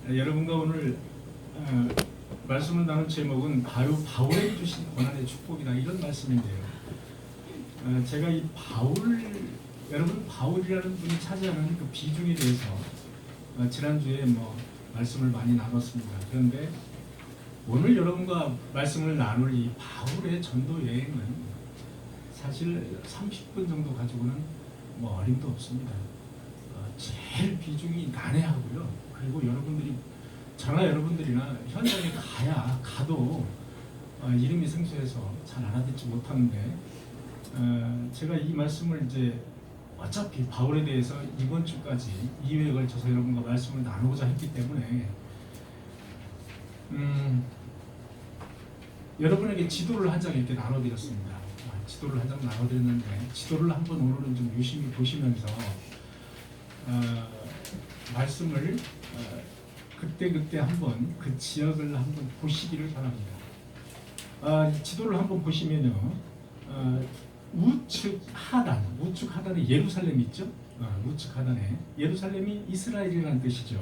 여러분과 오늘 말씀을 나눌 제목은 바울에게 주신 고난의 축복이다, 이런 말씀인데요. 제가 이 여러분 바울이라는 분이 차지하는 그 비중에 대해서 지난주에 말씀을 많이 나눴습니다. 그런데 오늘 여러분과 말씀을 나눌 이 바울의 전도 여행은 사실 30분 정도 가지고는 어림도 없습니다. 제일 비중이 난해하고요. 그리고 저나 여러분들이나 현장에 가도 이름이 생소해서 잘 알아듣지 못하는데, 제가 이 말씀을 이제 어차피 바울에 대해서 이번 주까지 2회에 걸쳐서 여러분과 말씀을 나누고자 했기 때문에 여러분에게 지도를 한 장 이렇게 나눠드렸습니다. 지도를 한 장 나눠드렸는데, 지도를 한번 오늘은 좀 유심히 보시면서 말씀을 그때 한번 그 지역을 한번 보시기를 바랍니다. 지도를 한번 보시면요, 우측 하단에 예루살렘이 있죠. 우측 하단에 예루살렘이 이스라엘이라는 뜻이죠.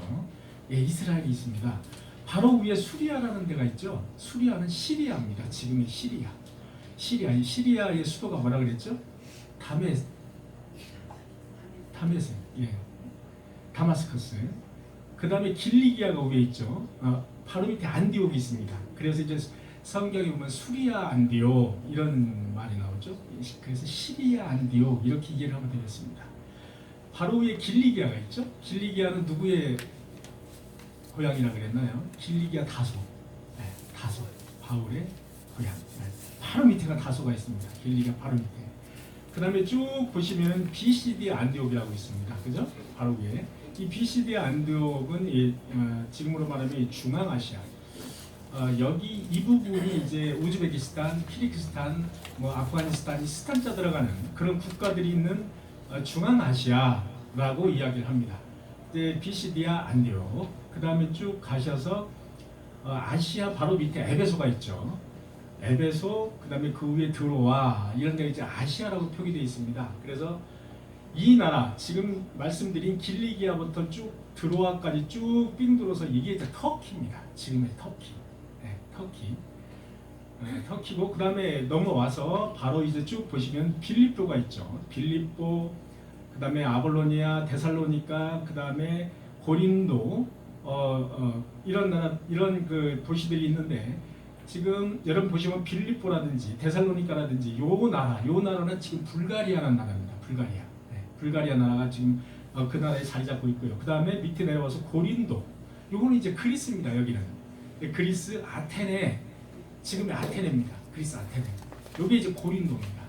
예, 이스라엘이 있습니다. 바로 위에 수리아라는 데가 있죠. 수리아는 시리아입니다. 지금의 시리아의 수도가 뭐라 그랬죠? 다마스커스. 그 다음에 길리기아가 위에 있죠. 바로 밑에 안디옥이 있습니다. 그래서 이제 성경에 보면 수리아 안디옥 이런 말이 나오죠. 그래서 시리아 안디옥 이렇게 이해를 하면 되겠습니다. 바로 위에 길리기아가 있죠. 길리기아는 누구의 고향이라 그랬나요? 길리기아 다소. 다소. 바울의 고향. 바로 밑에가 다소가 있습니다. 길리기아 바로 밑에. 그 다음에 쭉 보시면 BCD 안디옥이라고 있습니다. 그죠? 바로 위에. 이 BCD 안디옥은 지금으로 말하면 중앙아시아. 여기 이 부분이 이제 우즈베키스탄, 키르기스탄, 아프가니스탄이 스탄자 들어가는 그런 국가들이 있는 중앙아시아라고 이야기를 합니다. BCD아 안디옥. 그 다음에 쭉 가셔서 아시아 바로 밑에 에베소가 있죠. 에베소, 그 다음에 그 위에 드로아 이런 데가 이제 아시아라고 표기되어 있습니다. 그래서 이 나라 지금 말씀드린 길리기아부터 쭉 드로아까지 쭉 삥 둘러서 이게 이제 터키입니다. 지금의 터키. 터키고, 그 다음에 넘어와서 바로 이제 쭉 보시면 빌립보가 있죠. 빌립보, 그 다음에 아볼로니아, 데살로니가, 그 다음에 고린도, 이런 나라, 이런 그 도시들이 있는데, 지금 여러분 보시면 빌립보라든지 데살로니카라든지 요 나라는 지금 불가리아라는 나라입니다. 불가리아 나라가 지금 그 나라에 자리 잡고 있고요. 그 다음에 밑에 내려와서 고린도, 요거는 이제 그리스입니다. 여기는 그리스 아테네, 지금의 아테네입니다. 그리스 아테네. 요게 이제 고린도입니다.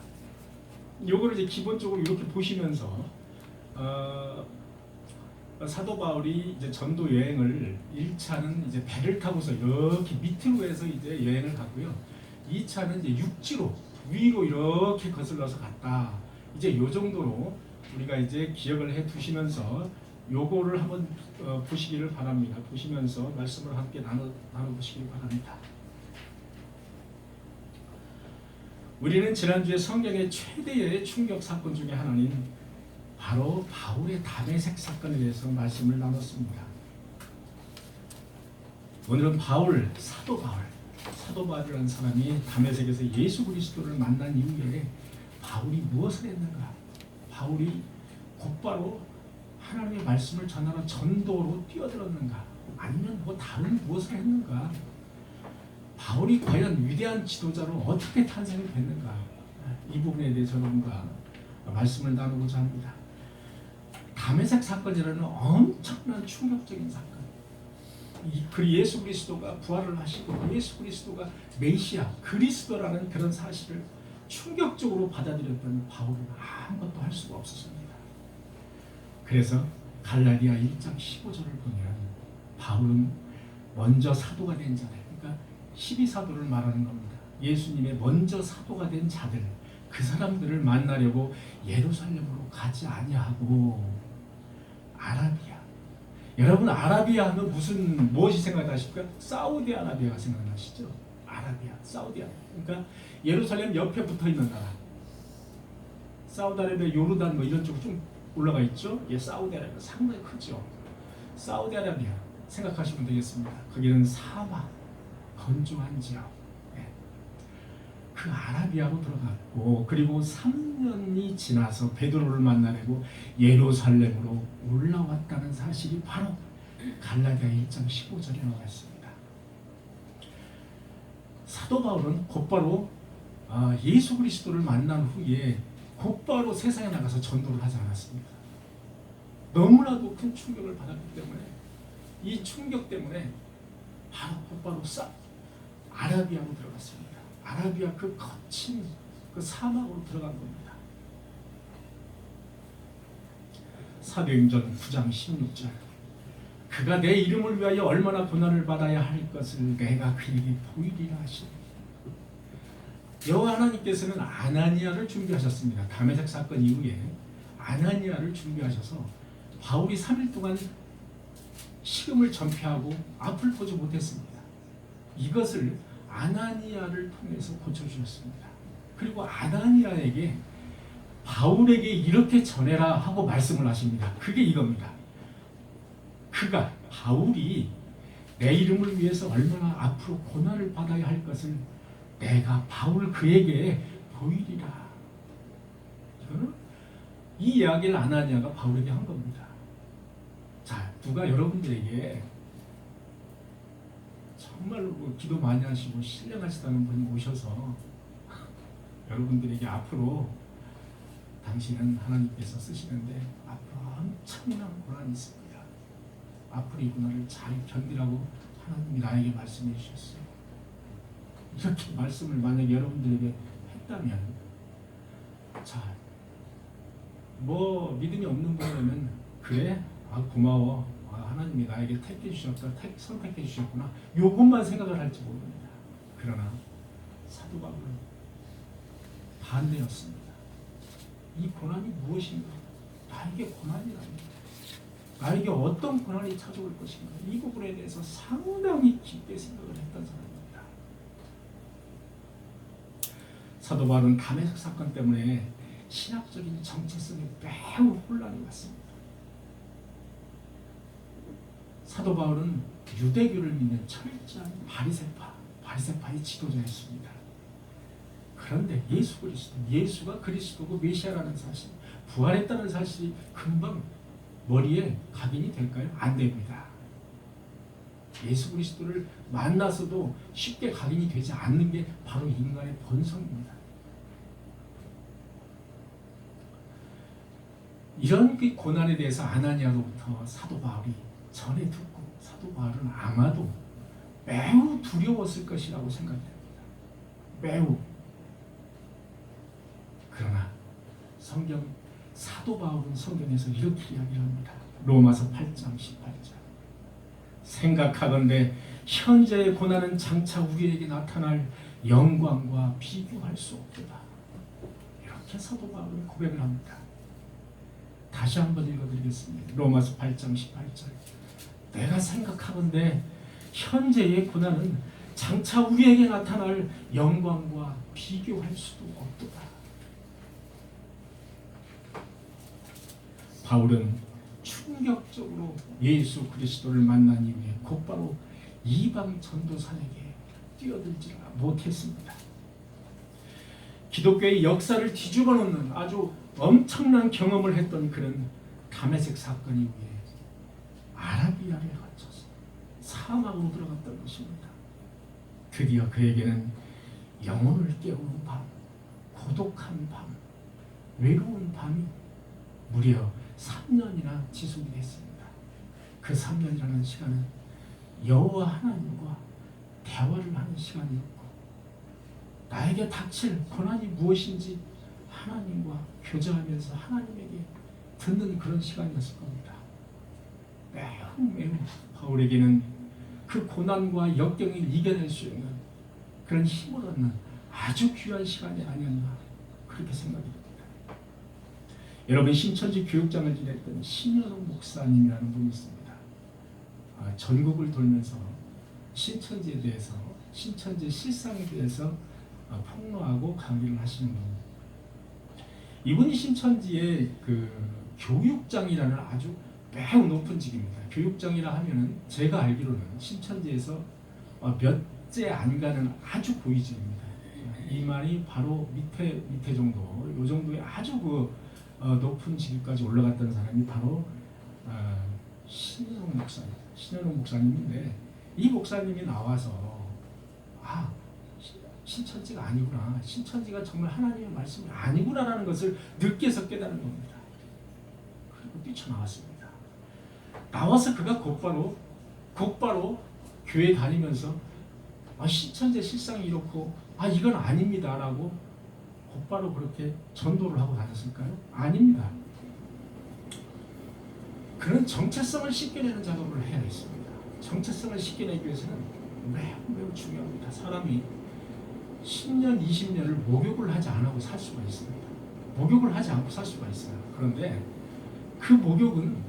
요거를 이제 기본적으로 이렇게 보시면서 사도 바울이 이제 전도 여행을 1차는 이제 배를 타고서 이렇게 밑으로 해서 이제 여행을 갔고요. 2차는 이제 육지로 위로 이렇게 거슬러서 갔다. 이제 요 정도로 우리가 이제 기억을 해 두시면서 요거를 한번 보시기를 바랍니다. 보시면서 말씀을 함께 나눠보시기를 바랍니다. 우리는 지난주에 성경의 최대의 충격 사건 중에 하나인 바로 바울의 다메섹 사건에 대해서 말씀을 나눴습니다. 오늘은 사도 바울이라는 사람이 다메섹에서 예수 그리스도를 만난 이후에 바울이 무엇을 했는가? 바울이 곧바로 하나님의 말씀을 전하러 전도로 뛰어들었는가? 아니면 다른 무엇을 했는가? 바울이 과연 위대한 지도자로 어떻게 탄생이 됐는가? 이 부분에 대해서 여러분과 말씀을 나누고자 합니다. 다메섹 사건이라는 엄청난 충격적인 사건. 예수 그리스도가 부활을 하시고 예수 그리스도가 메시아, 그리스도라는 그런 사실을 충격적으로 받아들였던 바울은 아무것도 할 수가 없었습니다. 그래서 갈라디아 1장 15절을 보면 바울은 먼저 사도가 된 자들, 그러니까 12사도를 말하는 겁니다. 예수님의 먼저 사도가 된 자들, 그 사람들을 만나려고 예루살렘으로 가지 아니하고 아라비아. 여러분 아라비아 하면 무엇이 생각나십니까? 사우디아라비아가 생각나시죠? 아라비아, 사우디아라비아. 그러니까 예루살렘 옆에 붙어 있는 나라. 사우디아라비아, 요르단 이런 쪽 좀 올라가 있죠. 예, 사우디아라비아 상당히 크죠. 사우디아라비아 생각하시면 되겠습니다. 거기는 사막, 건조한 지역. 예. 그 아라비아로 들어갔고 그리고 3년이 지나서 베드로를 만나려고 예루살렘으로 올라왔다는 사실이 바로 갈라디아 1장 15절에 나와 있습니다. 사도 바울은 곧바로 예수 그리스도를 만난 후에 곧바로 세상에 나가서 전도를 하지 않았습니다. 너무나도 큰 충격을 받았기 때문에 이 충격 때문에 바로 곧바로 아라비아로 들어갔습니다. 아라비아 그 거친 그 사막으로 들어간 겁니다. 사도행전 9장 16절 그가 내 이름을 위하여 얼마나 고난을 받아야 할 것을 내가 그에게 보이리라 하시니 여호와 하나님께서는 아나니아를 준비하셨습니다. 다메섹 사건 이후에 아나니아를 준비하셔서 바울이 3일 동안 식음을 전폐하고 앞을 보지 못했습니다. 이것을 아나니아를 통해서 고쳐주셨습니다. 그리고 아나니아에게 바울에게 이렇게 전해라 하고 말씀을 하십니다. 그게 이겁니다. 바울이 내 이름을 위해서 얼마나 앞으로 고난을 받아야 할 것을 내가 바울 그에게 보이리라. 이거는 이 이야기를 아나니아가 바울에게 한 겁니다. 자, 누가 여러분들에게 정말로 기도 많이 하시고 신령하시다는 분이 오셔서 여러분들에게 앞으로 당신은 하나님께서 쓰시는데 앞으로 엄청난 고난이 있습니다. 앞으로 이 고난을 잘 견디라고 하나님이 나에게 말씀해 주셨어요. 이렇게 말씀을 만약에 여러분들에게 했다면 자, 믿음이 없는 분이라면 그래? 고마워. 하나님이 나에게 택해 주셨다. 선택해 주셨구나. 요것만 생각을 할지 모릅니다. 그러나 사도 바울은 반대였습니다. 이 고난이 무엇인가? 나에게 고난이라니. 나에게 어떤 고난이 찾아올 것인가? 이 부분에 대해서 상당히 깊게 생각을 했던 사람입니다. 사도 바울은 다메섹 사건 때문에 신학적인 정체성에 매우 혼란이 왔습니다. 사도 바울은 유대교를 믿는 철저한 바리새파의 지도자였습니다. 그런데 예수가 그리스도고 메시아라는 사실, 부활했다는 사실이 금방 머리에 각인이 될까요? 안 됩니다. 예수 그리스도를 만나서도 쉽게 각인이 되지 않는 게 바로 인간의 본성입니다. 이런 그 고난에 대해서 아나니아로부터 사도 바울이 전해 듣고 사도 바울은 아마도 매우 두려웠을 것이라고 생각됩니다. 매우. 그러나 사도 바울은 성경에서 이렇게 이야기합니다. 로마서 8장 18절 생각하건대 현재의 고난은 장차 우리에게 나타날 영광과 비교할 수 없도다. 이렇게 사도 바울은 고백을 합니다. 다시 한번 읽어드리겠습니다. 로마서 8장 18절 내가 생각하건대 현재의 고난은 장차 우리에게 나타날 영광과 비교할 수도 없도다. 바울은 충격적으로 예수 그리스도를 만난 이후에 곧바로 이방 전도사에게 뛰어들지 못했습니다. 기독교의 역사를 뒤집어 놓는 아주 엄청난 경험을 했던 그는 다메섹 사건 이후에 아라비아를 거쳐서 사막으로 들어갔던 것입니다. 드디어 그에게는 영혼을 깨우는 밤, 고독한 밤, 외로운 밤이 무려 3년이나 지속이 됐습니다. 그 3년이라는 시간은 여호와 하나님과 대화를 하는 시간이었고 나에게 닥칠 고난이 무엇인지 하나님과 교제하면서 하나님에게 듣는 그런 시간이었을 겁니다. 매우 바울에게는 그 고난과 역경을 이겨낼 수 있는 그런 힘을 얻는 아주 귀한 시간이 아니었나 그렇게 생각이 됩니다. 여러분 신천지 교육장을 지냈던 신현옥 목사님이라는 분이 있습니다. 전국을 돌면서 신천지에 대해서 신천지 실상에 대해서 폭로하고 강의를 하시는 분입니다. 이분이 신천지의 그 교육장이라는 아주 매우 높은 직입니다. 교육장이라 하면은 제가 알기로는 신천지에서 몇째 안 가는 아주 고위직입니다. 이 말이 바로 밑에 정도, 요 정도의 아주 높은 직위까지 올라갔던 사람이 바로 신현옥 목사님. 신현옥 목사님인데 이 목사님이 나와서 신천지가 아니구나, 신천지가 정말 하나님의 말씀이 아니구나라는 것을 늦게서 깨달은 겁니다. 그리고 뛰쳐나왔습니다. 나와서 그가 곧바로 교회 다니면서 신천지 실상이 이렇고 이건 아닙니다라고 곧바로 그렇게 전도를 하고 다녔을까요? 아닙니다. 그런 정체성을 씻겨내는 작업을 해야 했습니다. 정체성을 씻겨내기 위해서는 매우 중요합니다. 사람이 10년, 20년을 목욕을 하지 않고 살 수가 있습니다. 목욕을 하지 않고 살 수가 있어요. 그런데 그 목욕은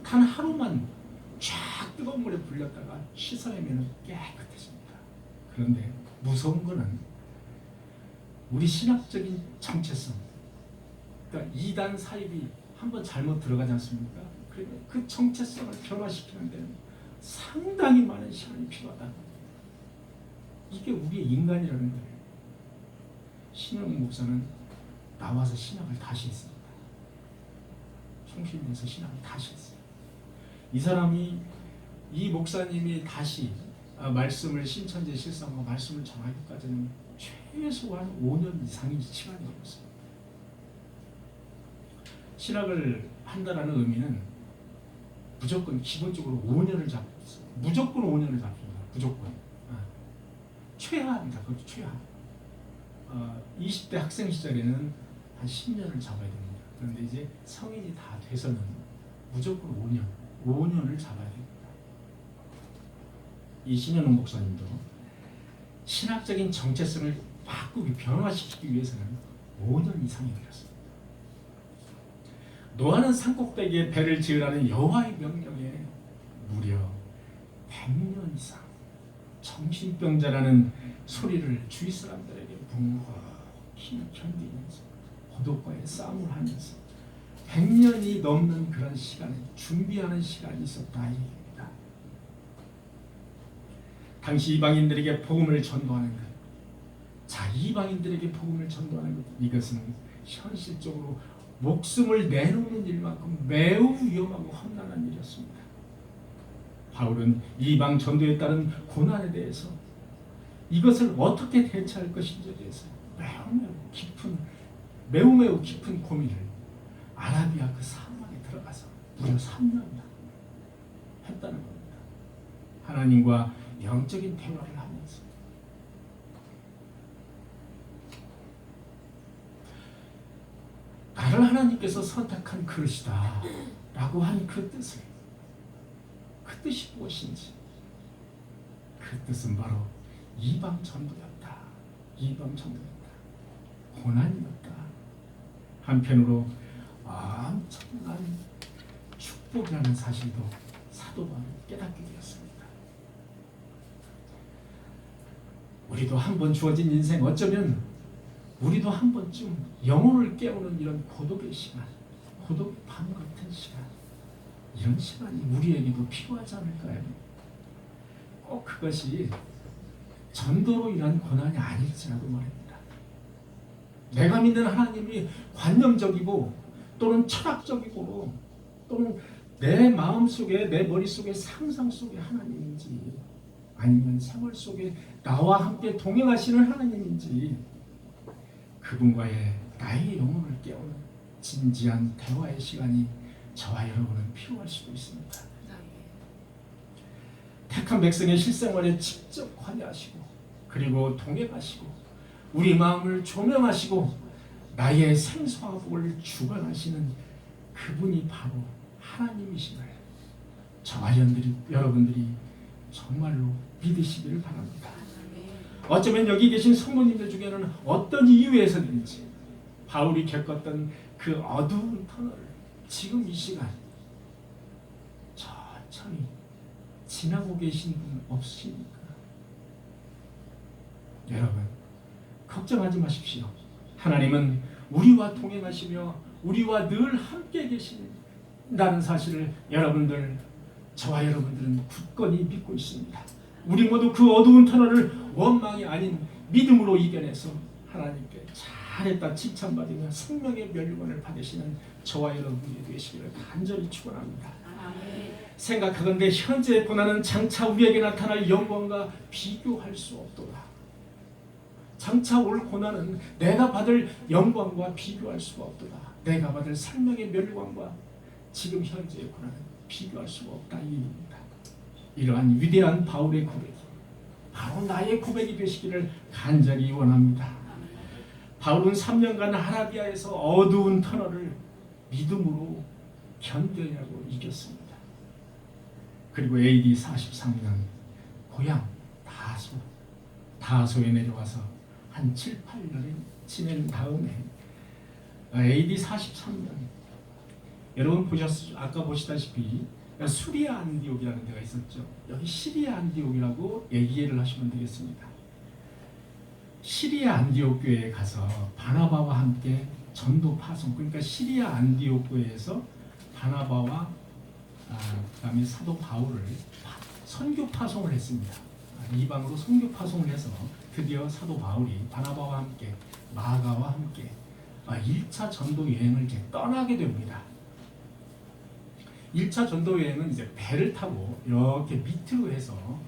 단 하루만 쫙 뜨거운 물에 불렸다가 씻어내면 깨끗해집니다. 그런데 무서운 거는 우리 신학적인 정체성, 그러니까 이단 사입이 한번 잘못 들어가지 않습니까? 그러면 그 정체성을 변화시키는 데는 상당히 많은 시간이 필요하다. 이게 우리의 인간이라는 거예요. 신현옥 목사는 나와서 신학을 다시 했습니다. 총신에서 신학을 다시 했어요. 이 목사님이 다시 말씀을 신천지에 실상하고 말씀을 전하기까지는 최소한 5년 이상의 시간이 걸렸습니다. 신학을 한다는 의미는 무조건 기본적으로 5년을 잡고 있어요. 무조건 5년을 잡습니다. 무조건. 최하입니다. 그것도 최하. 20대 학생 시절에는 한 10년을 잡아야 됩니다. 그런데 이제 성인이 다 돼서는 무조건 5년을 잡아야 됩니다. 이 신현옥 목사님도 신학적인 정체성을 바꾸기, 변화시키기 위해서는 5년 이상이 걸렸습니다. 노아는 산꼭대기에 배를 지으라는 여호와의 명령에 무려 100년 이상 정신병자라는 소리를 주위 사람들에게 묵묵히 견디면서 고독과의 싸움을 하면서 100년이 넘는 그런 시간을 준비하는 시간이 있었다 이 얘기입니다. 당시 이방인들에게 복음을 전도하는 것, 이방인들에게 복음을 전도하는 것, 이것은 현실적으로 목숨을 내놓는 일만큼 매우 위험하고 험난한 일이었습니다. 바울은 이방 전도에 따른 고난에 대해서 이것을 어떻게 대처할 것인지에 대해서 매우 깊은 고민을 아라비아 그 사막에 들어가서 무려 3년이나 했다는 겁니다. 하나님과 영적인 대화를 하면서 나를 하나님께서 선택한 그릇이다 라고 한 그 뜻을, 그 뜻이 무엇인지, 그 뜻은 바로 이방 전도였다. 이방 전도였다. 고난이었다. 한편으로 엄청난 축복이라는 사실도 사도 바울이 깨닫게 되었습니다. 우리도 한 번 주어진 인생, 어쩌면 우리도 한 번쯤 영혼을 깨우는 이런 고독의 시간, 고독의 밤 같은 시간, 이런 시간이 우리에게도 필요하지 않을까요? 꼭 그것이 전도로 인한 고난이 아닐지라도 말입니다. 내가 믿는 하나님이 관념적이고 또는 철학적이고 또는 내 마음속에, 내 머릿속에 상상 속의 하나님인지, 아니면 생활 속에 나와 함께 동행하시는 하나님인지, 그분과의 나의 영혼을 깨우는 진지한 대화의 시간이 저와 여러분은 필요할 수도 있습니다. 택한 백성의 실생활에 직접 관여하시고, 그리고 동행하시고, 우리 마음을 조명하시고 나의 생사복을 주관하시는 그분이 바로 하나님이심을 저와 여러분들이 정말로 믿으시기를 바랍니다. 어쩌면 여기 계신 성도님들 중에는 어떤 이유에서든지 바울이 겪었던 그 어두운 터널을 지금 이 시간 천천히 지나고 계신 분 없으십니까? 여러분, 걱정하지 마십시오. 하나님은 우리와 동행하시며 우리와 늘 함께 계신다는 사실을 저와 여러분들은 굳건히 믿고 있습니다. 우리 모두 그 어두운 터널을 원망이 아닌 믿음으로 이겨내서 하나님께 잘했다 칭찬받으며 생명의 멸류관을 받으시는 저와 여러분이 되시기를 간절히 축원합니다. 생각하건대 현재의 고난은 장차 우리에게 나타날 영광과 비교할 수 없도다. 장차 올 고난은 내가 받을 영광과 비교할 수가 없도다. 내가 받을 생명의 멸류관과 지금 현재의 고난은 비교할 수가 없다 이 얘기입니다. 이러한 위대한 바울의 고백이 바로 나의 고백이 되시기를 간절히 원합니다. 바울은 3년간 아라비아에서 어두운 터널을 믿음으로 견뎌내고 이겼습니다. 그리고 AD 43년 고향 다소에 내려와서 한 7, 8년을 지낸 다음에 AD 43년 여러분 아까 보시다시피 수리아 안디옥이라는 데가 있었죠. 여기 시리아 안디옥이라고 이해를 하시면 되겠습니다. 시리아 안디옥 교회에 가서 바나바와 함께 전도 파송, 그러니까 시리아 안디옥 교회에서 바나바와 그다음에 사도 바울을 선교 파송을 했습니다. 이방으로 선교 파송을 해서 드디어 사도 바울이 바나바와 함께 마가와 함께 1차 전도 여행을 이제 떠나게 됩니다. 1차 전도 여행은 이제 배를 타고 이렇게 밑으로 해서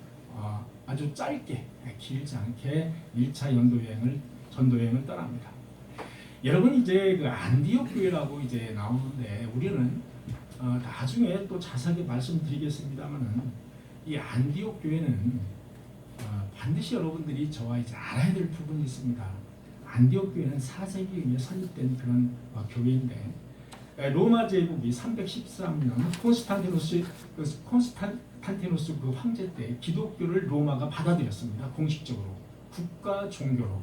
아주 짧게 길지 않게 1차 전도 여행을 떠납니다. 여러분 이제 그 안디옥 교회라고 이제 나오는데 우리는 나중에 또 자세하게 말씀드리겠습니다만은 이 안디옥 교회는 반드시 여러분들이 저와 이제 알아야 될 부분이 있습니다. 안디옥 교회는 4세기에 설립된 그런 교회인데 로마 제국이 313년 콘스탄티노스 그 황제 때 기독교를 로마가 받아들였습니다. 공식적으로 국가 종교로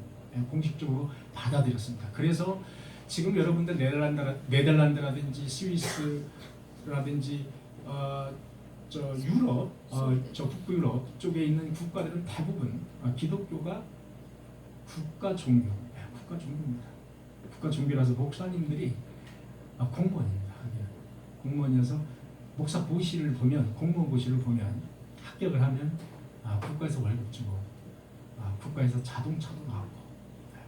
공식적으로 받아들였습니다. 그래서 지금 여러분들 네덜란드라든지 스위스라든지 유럽, 북부 유럽 쪽에 있는 국가들은 대부분 기독교가 국가 종교입니다. 국가 종교라서 목사님들이 공무원입니다. 공무원이어서 목사 보시를 보면 공무원 보시를 보면 합격을 하면 국가에서 월급 주고 국가에서 자동차도 나오고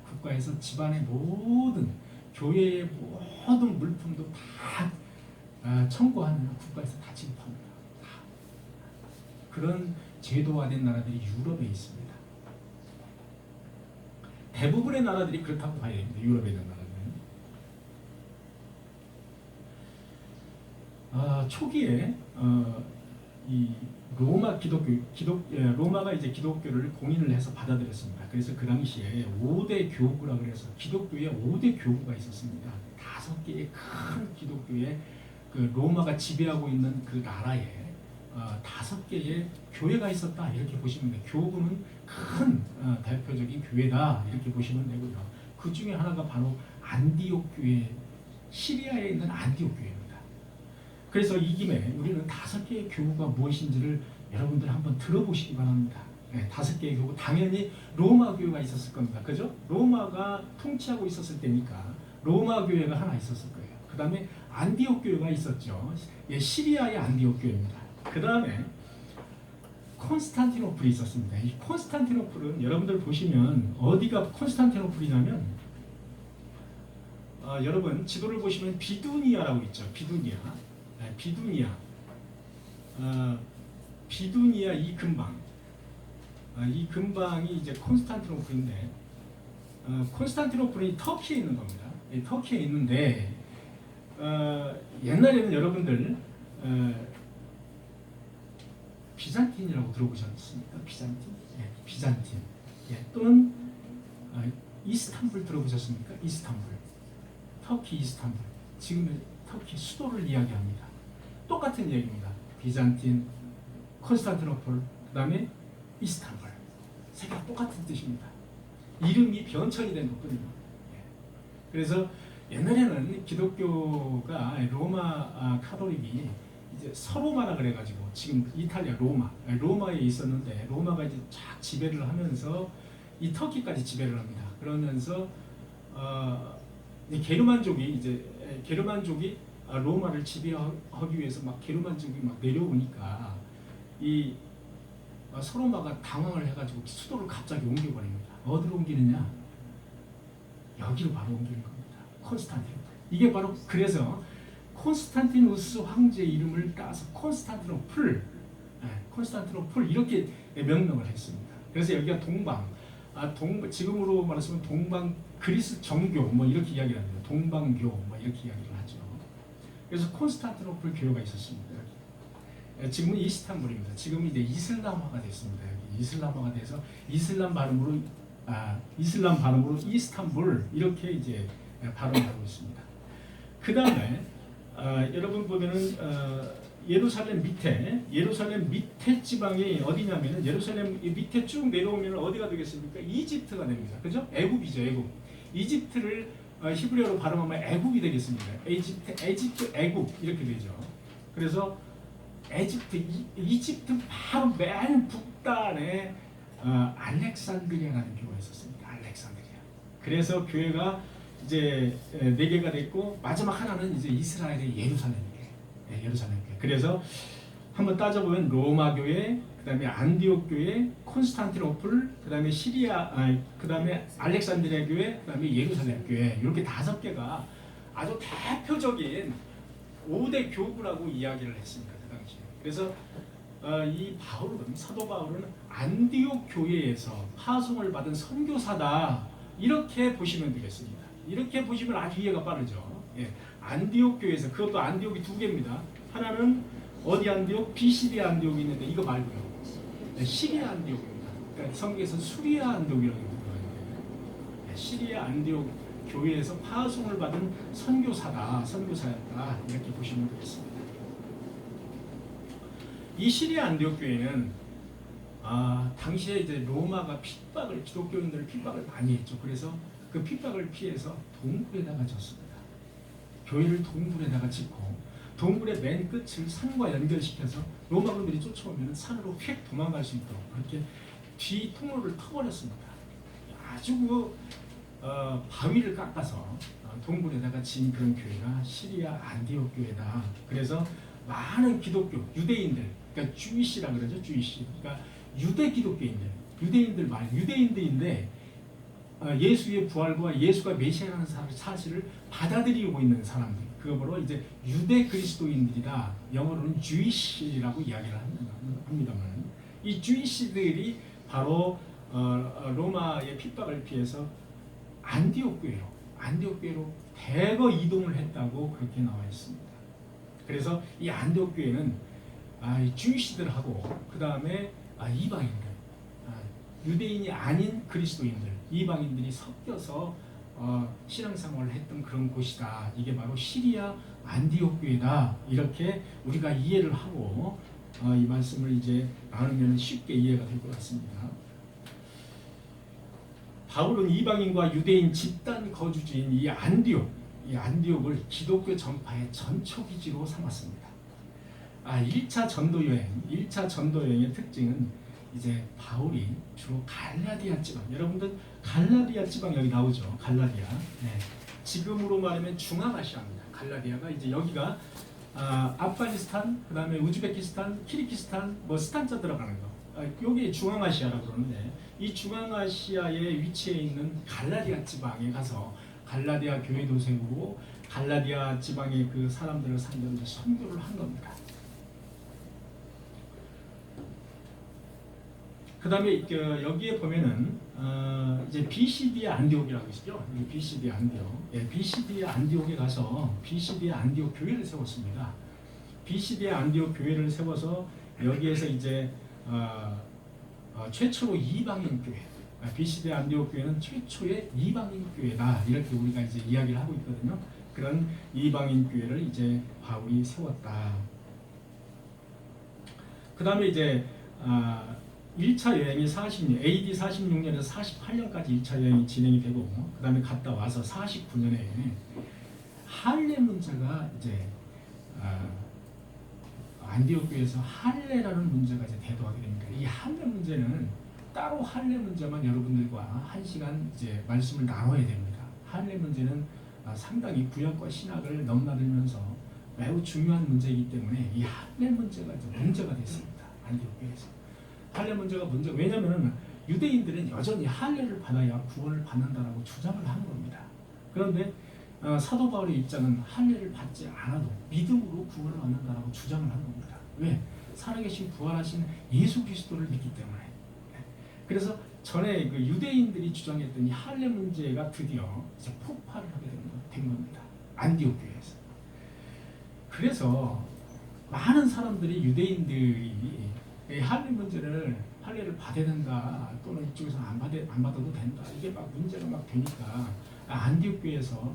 국가에서 집안의 모든 교회의 모든 물품도 다 청구하는 국가에서 다 지급합니다. 그런 제도화된 나라들이 유럽에 있습니다. 대부분의 나라들이 그렇다고 봐야 됩니다. 유럽에 있는 나라들은. 초기에 이 로마가 이제 기독교를 공인을 해서 받아들였습니다. 그래서 그 당시에 5대 교구라 그래서 기독교에 5대 교구가 있었습니다. 5개의 큰 기독교의 그 로마가 지배하고 있는 그 나라에 5개의 교회가 있었다 이렇게 보시면 돼요. 교구는 큰 대표적인 교회다 이렇게 보시면 되고요. 그 중에 하나가 바로 안디옥 교회, 시리아에 있는 안디옥 교회입니다. 그래서 이 김에 우리는 5개의 교구가 무엇인지를 여러분들 한번 들어보시기 바랍니다. 5개의 교구, 당연히 로마 교회가 있었을 겁니다. 그죠? 로마가 통치하고 있었을 때니까 로마 교회가 하나 있었을 거예요. 그 다음에 안디옥 교회가 있었죠. 시리아의 안디옥 교회입니다. 그 다음에 콘스탄티노플이 있었습니다. 이 콘스탄티노플은 여러분들 보시면 어디가 콘스탄티노플이냐면 여러분 지도를 보시면 비두니아라고 있죠. 비두니아 이 근방, 이 근방이 이제 콘스탄티노플인데 콘스탄티노플이 터키에 있는 겁니다. 터키에 있는데 옛날에는 여러분들 비잔틴이라고 들어보셨습니까? 비잔틴. 또는 이스탄불 들어보셨습니까? 이스탄불. 터키 이스탄불. 지금의 터키 수도를 이야기합니다. 똑같은 얘기입니다. 비잔틴, 콘스탄티노플, 그 다음에 이스탄불. 세 개가 똑같은 뜻입니다. 이름이 변천이 된 것뿐이에요. 그래서 옛날에는 기독교가 로마 카톨릭이 이제 서로마라 그래가지고 지금 이탈리아 로마에 있었는데 로마가 이제 쫙 지배를 하면서 이 터키까지 지배를 합니다. 그러면서 게르만족이 이제 게르만족이 로마를 지배하기 위해서 막 게르만족이 막 내려오니까 이 서로마가 당황을 해가지고 수도를 갑자기 옮겨버립니다. 어디로 옮기느냐? 여기로 바로 옮기는 겁니다. 콘스탄티노플. 이게 바로 그래서 콘스탄티누스 황제 이름을 따서 콘스탄티노플 이렇게 명명을 했습니다. 그래서 여기가 지금으로 말하시면 동방 그리스 정교 뭐 이렇게 이야기를 합니다. 동방교 뭐 이렇게 이야기를 하죠. 그래서 콘스탄티노플 교회가 있었습니다. 여기. 지금은 이스탄불입니다. 지금 이제 이슬람화가 됐습니다. 여기 이슬람화가 돼서 이슬람 발음으로 이스탄불 이렇게 이제 발음하고 있습니다. 그 다음에 여러분 보면은 예루살렘 밑에 지방이 어디냐면은 예루살렘 밑에 쭉 내려오면 어디가 되겠습니까? 이집트가 됩니다. 그죠? 애굽이죠, 애굽. 이집트를 히브리어로 발음하면 애굽이 되겠습니다. 에집트, 애굽 이렇게 되죠. 그래서 이집트 바로 맨 북단에 알렉산드리아라는 교회가 있었습니다. 알렉산드리아. 그래서 교회가 이제 4개가 됐고 마지막 하나는 이제 이스라엘의 예루살렘 교회. 그래서 한번 따져보면 로마 교회, 그다음에 안디옥 교회, 콘스탄티노플, 그다음에 그다음에 알렉산드리아 교회, 그다음에 예루살렘 교회 이렇게 5개가 아주 대표적인 5대 교구라고 이야기를 했습니다. 그 당시에. 그래서 이 사도 바울은 안디옥 교회에서 파송을 받은 선교사다 이렇게 보시면 되겠습니다. 이렇게 보시면 아주 이해가 빠르죠. 예. 안디옥 교회에서 그것도 안디옥이 2개입니다. 하나는 어디 안디옥? BCD 안디옥이 있는데 이거 말고요. 네, 시리아 안디옥입니다. 그러니까 성경에서 수리아 안디옥이라고 부르는데 시리아 안디옥 교회에서 파송을 받은 선교사였다 이렇게 보시면 되겠습니다. 이 시리아 안디옥 교회는 당시에 이제 로마가 기독교인들을 핍박을 많이 했죠. 그래서 그 핍박을 피해서 동굴에다가 졌습니다. 교회를 동굴에다가 짓고 동굴의 맨 끝을 산과 연결시켜서 로마군들이 쫓아오면 산으로 휙 도망갈 수 있도록 그렇게 뒤 통로를 터버렸습니다. 아주 바위를 깎아서 동굴에다가 지은 그런 교회가 시리아 안디옥 교회다. 그래서 많은 기독교 유대인들, 그러니까 주이시라 그러죠. 주이시. 그러니까 유대 기독교인들, 유대인들인데 예수의 부활과 예수가 메시아라는 사실을 받아들이고 있는 사람들. 그거로 이제 유대 그리스도인들이다. 영어로는 주이시라고 이야기를 합니다만 이 주이시들이 바로 로마의 핍박을 피해서 안디옥 교회로 대거 이동을 했다고 그렇게 나와 있습니다. 그래서 이 안디옥 교회는 주이시들하고 그 다음에 이방인들, 유대인이 아닌 그리스도인들, 이방인들이 섞여서 신앙생활을 했던 그런 곳이다. 이게 바로 시리아 안디옥 교회다. 이렇게 우리가 이해를 하고 이 말씀을 이제 나누면 쉽게 이해가 될 것 같습니다. 바울은 이방인과 유대인 집단 거주지인 이 안디옥을 기독교 전파의 전초기지로 삼았습니다. 1차 전도여행의 특징은 이제 바울이 주로 갈라디아 지방, 여러분들 갈라디아 지방 여기 나오죠. 갈라디아. 네. 지금으로 말하면 중앙아시아입니다. 갈라디아가 이제 여기가 아프가니스탄, 그다음에 우즈베키스탄, 키르기스탄, 뭐 스탄자 들어가는 거. 여기 중앙아시아라고 그러는데 이 중앙아시아에 위치해 있는 갈라디아 지방에 가서 갈라디아 교회도 세우고 갈라디아 지방의 그 사람들을 상대로 선교를 한 겁니다. 그 다음에 여기에 보면은 이제 BCD 안디옥이라고 있죠. BCD 안디옥. BCD 안디옥에 가서 BCD 안디옥 교회를 세웠습니다. BCD 안디옥 교회를 세워서 여기에서 이제 최초로 이방인 교회. BCD 안디옥 교회는 최초의 이방인 교회다. 이렇게 우리가 이제 이야기를 하고 있거든요. 그런 이방인 교회를 이제 바울이 세웠다. 그 다음에 이제 1차 여행이 AD 46년에서 48년까지 1차 여행이 진행이 되고 그 다음에 갔다 와서 49년에 할례 문제가 이제 안디옥 교회에서 할례라는 문제가 이제 대두하게 됩니다. 이 할례 문제는 따로 할례 문제만 여러분들과 1시간 이제 말씀을 나눠야 됩니다. 할례 문제는 상당히 구약과 신약을 넘나들면서 매우 중요한 문제이기 때문에 이 할례 문제가 이제 문제가 됐습니다. 안디옥 교회에서 할례 문제가 왜냐하면 유대인들은 여전히 할례를 받아야 구원을 받는다라고 주장을 하는 겁니다. 그런데 사도 바울의 입장은 할례를 받지 않아도 믿음으로 구원을 받는다라고 주장을 하는 겁니다. 왜? 살아계신 부활하신 예수 그리스도를 믿기 때문에. 그래서 전에 그 유대인들이 주장했던 이 할례 문제가 드디어 이제 폭발을 하게 된 겁니다. 안디옥 교회에서. 그래서 많은 사람들이 유대인들이 할례를 받아야 된다, 또는 이쪽에서 안 받아도 된다, 이게 막 문제가 막 되니까 안디옥 교회에서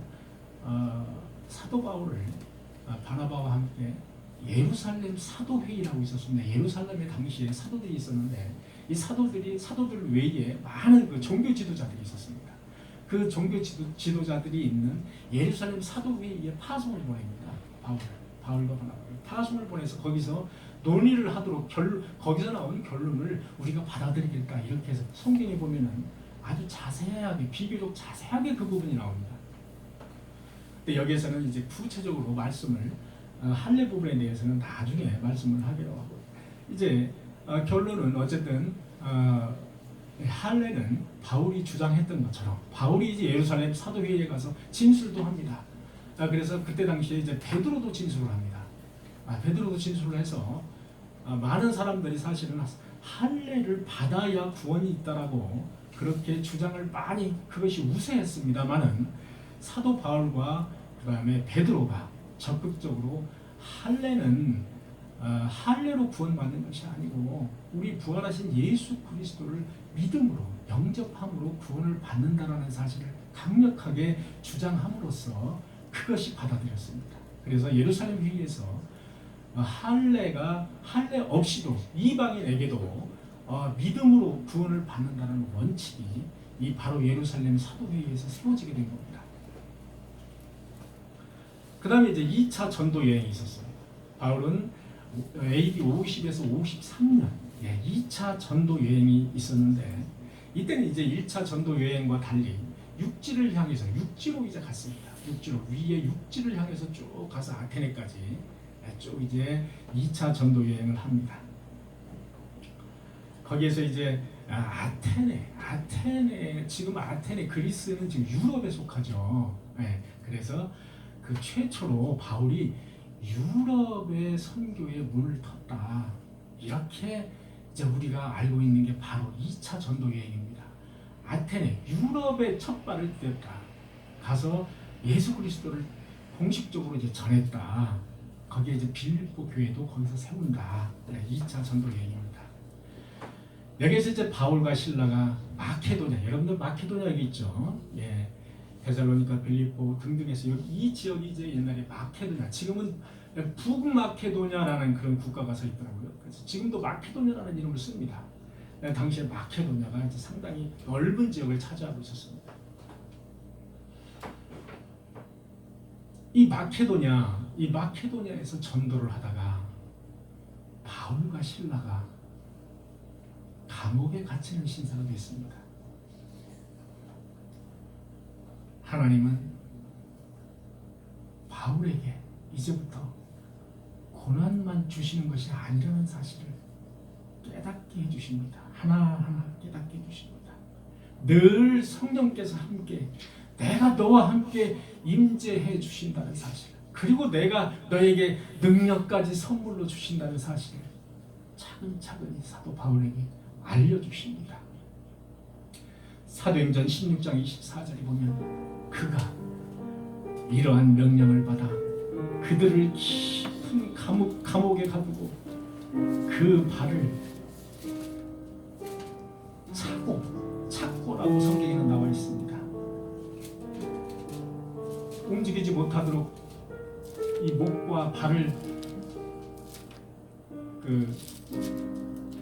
사도 바울을 바나바와 함께 예루살렘 사도회의라고 있었습니다. 예루살렘에 당시에 사도들이 있었는데 이 사도들 외에 많은 그 종교 지도자들이 있었습니다. 그 종교 지도자들이 있는 예루살렘 사도회의에 파송을 보냅니다. 바울과 바나바를 파송을 보내서 거기서 논의를 하도록 거기서 나온 결론을 우리가 받아들이겠다, 이렇게 해서 성경에 보면은 아주 자세하게, 비교적 자세하게 그 부분이 나옵니다. 근데 여기에서는 이제 구체적으로 말씀을 할례 부분에 대해서는 나중에 말씀을 하기로 하고, 이제 결론은 어쨌든 할례는 바울이 주장했던 것처럼 바울이 이제 예루살렘 사도회의에 가서 진술도 합니다. 그래서 그때 당시에 이제 베드로도 진술을 합니다. 베드로도 진술을 해서 많은 사람들이 사실은 할례를 받아야 구원이 있다라고 그렇게 주장을 많이, 그것이 우세했습니다만은 사도 바울과 그 다음에 베드로가 적극적으로 할례는 할례로 구원받는 것이 아니고 우리 부활하신 예수 그리스도를 믿음으로 영접함으로 구원을 받는다라는 사실을 강력하게 주장함으로써 그것이 받아들였습니다. 그래서 예루살렘 회의에서 할례 없이도 이방인에게도 믿음으로 구원을 받는다는 원칙이 이 바로 예루살렘 사도회의에서 세워지게 된 겁니다. 그 다음에 이제 2차 전도 여행이 있었어요. 바울은 AD 50에서 53년 2차 전도 여행이 있었는데, 이때는 이제 1차 전도 여행과 달리 육지를 향해서 육지로 이제 갔습니다. 육지로, 위에 육지를 향해서 쭉 가서 아테네까지 쭉 이제 2차 전도 여행을 합니다. 거기에서 이제 아테네, 지금 아테네 그리스는 지금 유럽에 속하죠. 그래서 그 최초로 바울이 유럽의 선교의 문을 텄다, 이렇게 이제 우리가 알고 있는 게 바로 2차 전도 여행입니다. 아테네, 유럽의 첫 발을 떼었다. 가서 예수 그리스도를 공식적으로 이제 전했다. 거기에 이제 빌립보 교회도 거기서 세운다. 2차 전도 여행입니다. 여기서 이제 바울과 실라가 마케도냐, 여러분들 마케도냐 여기 있죠. 데살로니가, 빌립보 등등에서 이 지역이 이제 옛날에 마케도냐, 지금은 북마케도냐라는 그런 국가가 서 있더라고요. 그래서 지금도 마케도냐라는 이름을 씁니다. 당시에 마케도냐가 이제 상당히 넓은 지역을 차지하고 있었습니다. 이 마케도냐에서 전도를 하다가 바울과 실라가 감옥에 갇히는 신사가 됐습니다. 하나님은 바울에게 이제부터 고난만 주시는 것이 아니라는 사실을 깨닫게 해주십니다. 하나하나 깨닫게 해주십니다. 늘 성령께서 함께, 내가 너와 함께 임재해 주신다는 사실, 그리고 내가 너에게 능력까지 선물로 주신다는 사실을 차근차근히 사도 바울에게 알려주십니다. 사도행전 16장 24절에 보면 그가 이러한 명령을 받아 그들을 깊은 감옥에 가두고 그 발을 착고라고 성경에는 나와 있습니다. 움직이지 못하도록 이 목과 발을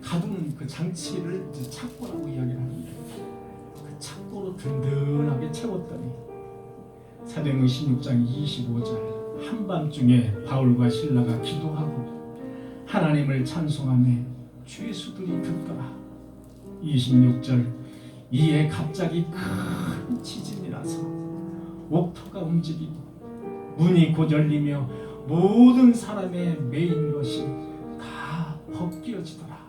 가두는 그 장치를 이제 착고라고 이야기를 하는데, 그 착고로 든든하게 채웠더니 사도행전 16장 25절, 한밤중에 바울과 실라가 기도하고 하나님을 찬송하며 죄수들이 듣더라. 26절, 이에 갑자기 큰 지진이 나서 옥토가 움직이고 문이 곧 열리며 모든 사람의 매인 것이 다 벗겨지더라.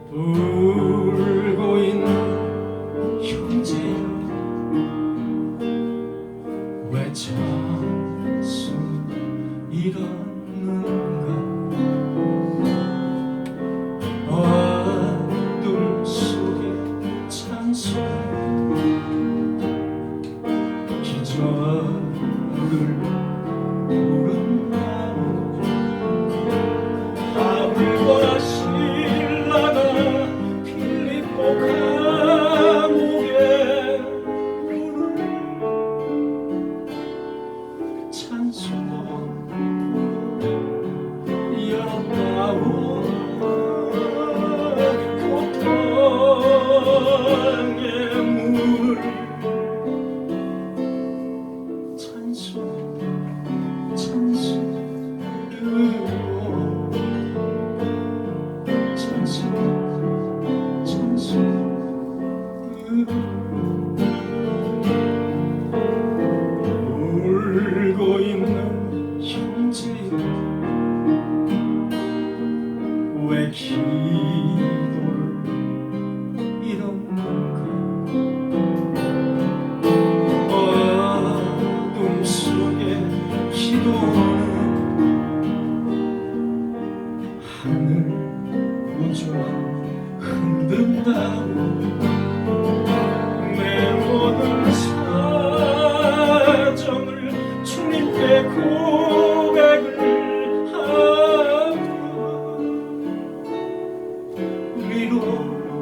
울고 있는 형제여 왜 찬송 이러는가. 어둠 속에 찬송 기적을 부른다고. 바울과 신라가 빌립보 감옥에 문을 찬송 열었다오. 고통의 문을 찬송 울고 있는 형제 왜 기도를 이런가. 어둠 속에 기도는 하늘 우주와 흔든다고. 내 모든 사정을 주님께 고백을 하고 위로받고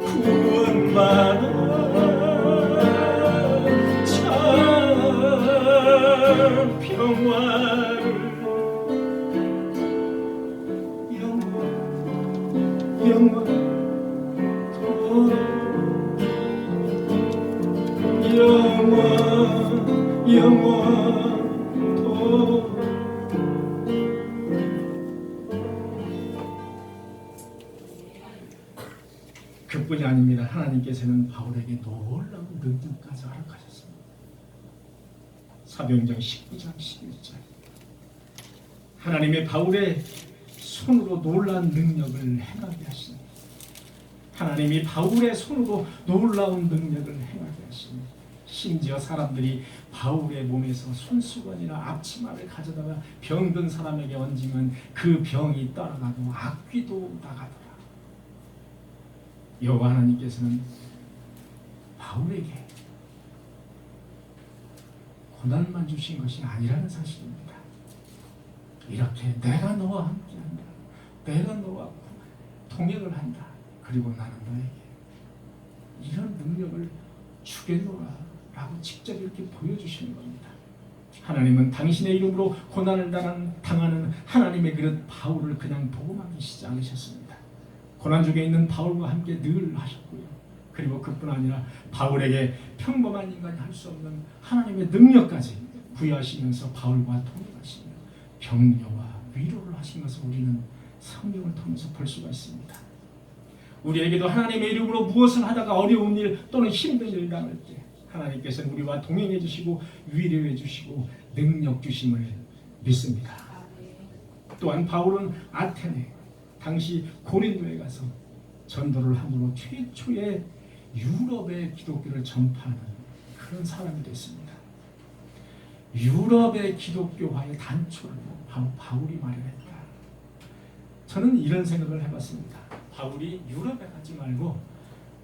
구원받아 참 평화를 영원토록. 그뿐이 아닙니다. 하나님께서는 바울에게 놀라운 능력까지 허락하셨습니다. 사도행전 19장 11절 하나님의 바울의 손으로 놀라운 능력을 행하게 하시니, 하나님이 바울의 손으로 놀라운 능력을 행하게 하시니, 심지어 사람들이 바울의 몸에서 손수건이나 앞치마를 가져다가 병든 사람에게 얹으면 그 병이 떠나가고 악귀도 나가더라. 여호와 하나님께서는 바울에게 고난만 주신 것이 아니라는 사실입니다. 이렇게 내가 너와 함께한다, 내가 너와 동행을 한다, 그리고 나는 너에게 이런 능력을 주겠노라 라고 직접 이렇게 보여주시는 겁니다. 하나님은 당신의 이름으로 고난을 당하는 하나님의 그릇 바울을 그냥 보고만 계시지 않으셨습니다. 고난 중에 있는 바울과 함께 늘 하셨고요. 그리고 그뿐 아니라 바울에게 평범한 인간이 할 수 없는 하나님의 능력까지 부여하시면서 바울과 동행하시며 격려와 위로를 하신 것을 우리는 성경을 통해서 볼 수가 있습니다. 우리에게도 하나님의 이름으로 무엇을 하다가 어려운 일 또는 힘든 일을 당할 때 하나님께서는 우리와 동행해 주시고 위로해 주시고 능력 주심을 믿습니다. 또한 바울은 아테네, 당시 고린도에 가서 전도를 함으로 최초의 유럽의 기독교를 전파하는 그런 사람이 됐습니다. 유럽의 기독교화의 단초를 바로 바울이 마련했다. 저는 이런 생각을 해봤습니다. 바울이 유럽에 가지 말고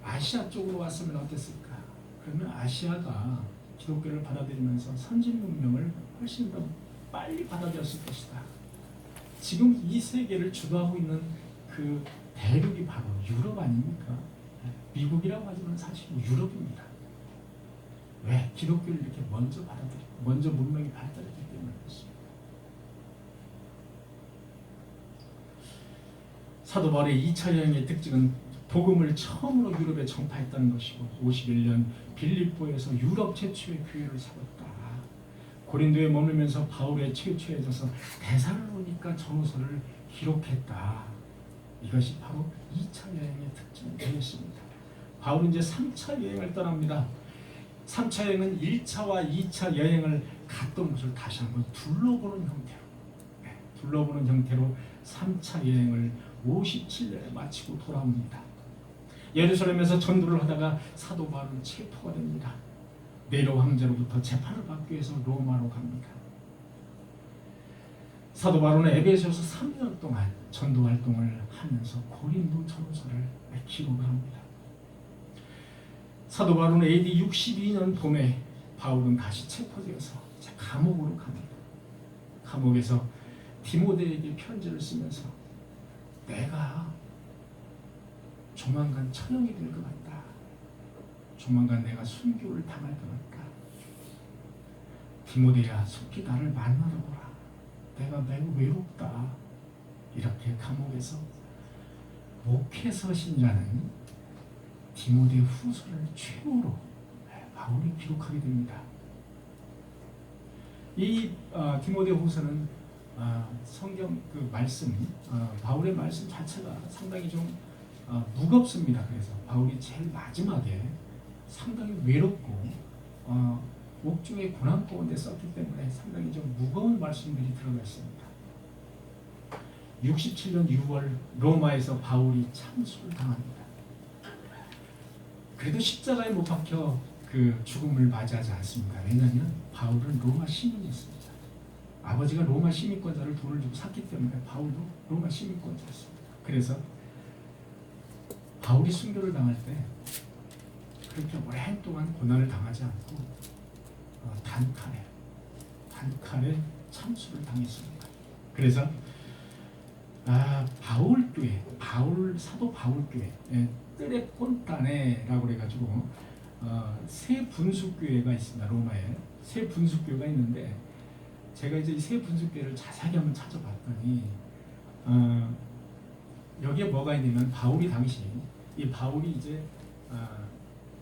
아시아 쪽으로 왔으면 어땠을까? 그러면 아시아가 기독교를 받아들이면서 선진 문명을 훨씬 더 빨리 받아들였을 것이다. 지금 이 세계를 주도하고 있는 그 대륙이 바로 유럽 아닙니까? 미국이라고 하지만 사실 유럽입니다. 왜? 기독교를 이렇게 먼저 받아들이고 먼저 문명이 발달했기 때문에 그렇습니다. 사도 바울의 2차 여행의 특징은 복음을 처음으로 유럽에 전파했다는 것이고 51년 빌립보에서 유럽 최초의 교회를 세웠다. 고린도에 머물면서 바울에 최초해져서 데살로니가 전후서를 기록했다. 이것이 바로 2차 여행의 특징이었습니다. 바울은 이제 3차 여행을 떠납니다. 3차 여행은 1차와 2차 여행을 갔던 곳을 다시 한번 둘러보는 형태로 3차 여행을 57년에 마치고 돌아옵니다. 예루살렘에서 전도를 하다가 사도 바울은 체포가 됩니다. 네로 황제로부터 재판을 받기 위해서 로마로 갑니다. 사도 바울은 에베소에서 3년 동안 전도 활동을 하면서 고린도 전서를 기록을 합니다. 사도 바울은 AD 62년 봄에 바울은 다시 체포되어서 감옥으로 갑니다. 감옥에서 디모데에게 편지를 쓰면서 내가 조만간 처형이 될 것 같다. 조만간 내가 순교를 당할 것 같다. 디모데야, 속히 나를 만나러 오라. 내가 매우 외롭다. 이렇게 감옥에서 목회서 신자는 디모데 후서를 최후로 바울이 기록하게 됩니다. 이 디모데 후서는 성경 그 말씀, 바울의 말씀 자체가 상당히 좀 무겁습니다. 그래서 바울이 제일 마지막에 상당히 외롭고 옥중의 고난 가운데 썼기 때문에 상당히 좀 무거운 말씀들이 들어가 있습니다. 67년 6월 로마에서 바울이 참수를 당합니다. 그래도 십자가에 못 박혀 그 죽음을 맞이하지 않습니다. 왜냐하면 바울은 로마 시민이었습니다. 아버지가 로마 시민권자를 돈을 주고 샀기 때문에 바울도 로마 시민권자였습니다. 그래서 바울이 순교를 당할 때 그렇게 오랜 동안 고난을 당하지 않고 단칼에 참수를 당했습니다. 그래서 바울교회, 사도 바울교회, 뜰에 폰타네라고 그래가지고 세 분수교회가 있습니다. 로마에 세 분수교회가 있는데 제가 이제 이 세 분수교회를 자세하게 한번 찾아봤더니 여기에 뭐가 있냐면 바울이 당시 이 바울이 이제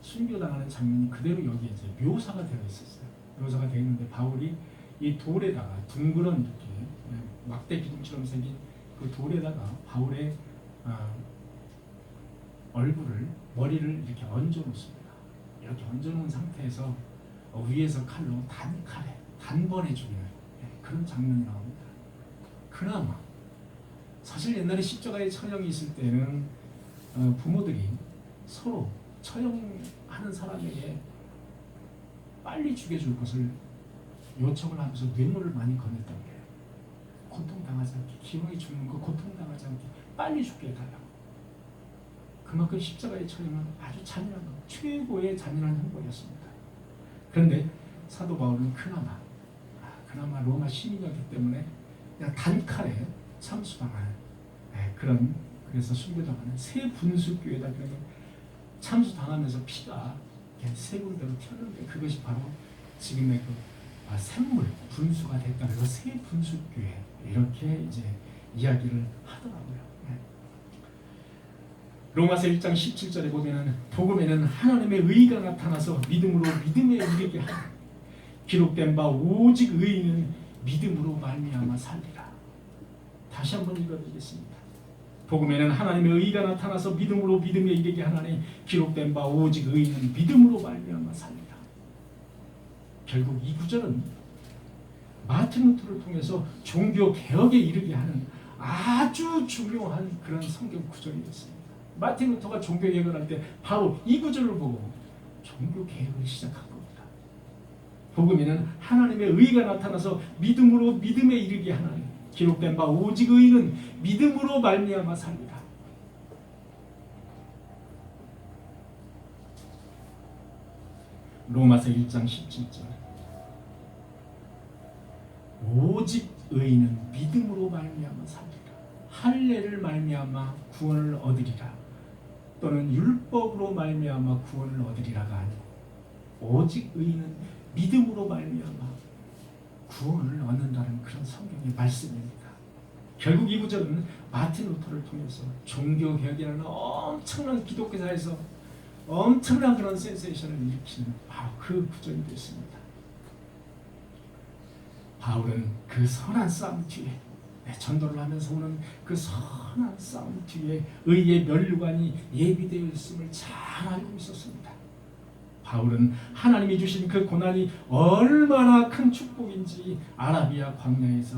순교당하는 장면이 그대로 여기에 이제 묘사가 되어 있었어요. 묘사가 되어 있는데 바울이 이 돌에다가 둥그런 이렇게 막대 기둥처럼 생긴 그 돌에다가 바울의 머리를 이렇게 얹어 놓습니다. 이렇게 얹어 놓은 상태에서 위에서 칼로 단번에 죽이는 그런 장면이 나옵니다. 그나마 사실 옛날에 십자가에 처형이 있을 때는 부모들이 서로 처형하는 사람에게 빨리 죽여줄 것을 요청을 하면서 뇌물을 많이 건넸던 게 고통당하지 않게, 기왕이 죽는 거 고통당하지 않게 빨리 죽게 해달라고. 그만큼 십자가의 처형은 아주 잔인한 것, 최고의 잔인한 형벌이었습니다. 그런데 사도 바울은 그나마 로마 시민이었기 때문에 그냥 단칼에 참수당하는 그래서 순교당하는 세 분수교회다. 그러면 참수당하면서 피가 세 군데로 튀었는데 그것이 바로 지금의 그 샘물 분수가 됐다. 그래서 세 분수교회 이렇게 이제 이야기를 하더라고요. 로마서 1장 17절에 보면은 복음에는 하나님의 의가 나타나서 믿음으로 믿음에 이르게 하는 기록된 바 오직 의인은 믿음으로 말미암아 살리라. 다시 한번 읽어드리겠습니다. 복음에는 하나님의 의가 나타나서 믿음으로 믿음에 이르게 하나니 기록된 바 오직 의인은 믿음으로 말미암아 살리라. 결국 이 구절은 마틴 루터를 통해서 종교 개혁에 이르게 하는 아주 중요한 그런 성경 구절이었습니다. 마틴 루터가 종교 개혁을 할 때 바로 이 구절을 보고 종교 개혁을 시작한 겁니다. 복음에는 하나님의 의가 나타나서 믿음으로 믿음에 이르게 하나니 기록된 바 오직 의인은 믿음으로 말미암아 살리라. 로마서 1장 17절 오직 의인은 믿음으로 말미암아 살리라. 할례를 말미암아 구원을 얻으리라. 또는 율법으로 말미암아 구원을 얻으리라가 아니고 오직 의인은 믿음으로 말미암아 구원을 얻는다는 그런 성경의 말씀입니다. 결국 이 구절은 마틴 루터를 통해서 종교개혁이라는 엄청난 기독교사에서 엄청난 그런 센세이션을 일으키는 바로 그 구절이 됐습니다. 바울은 그 선한 싸움 뒤에 전도를 하면서 오는 그 선한 싸움 뒤에 의의 면류관이 예비되어 있음을 잘 알고 있었습니다. 바울은 하나님이 주신 그 고난이 얼마나 큰 축복인지 아라비아 광야에서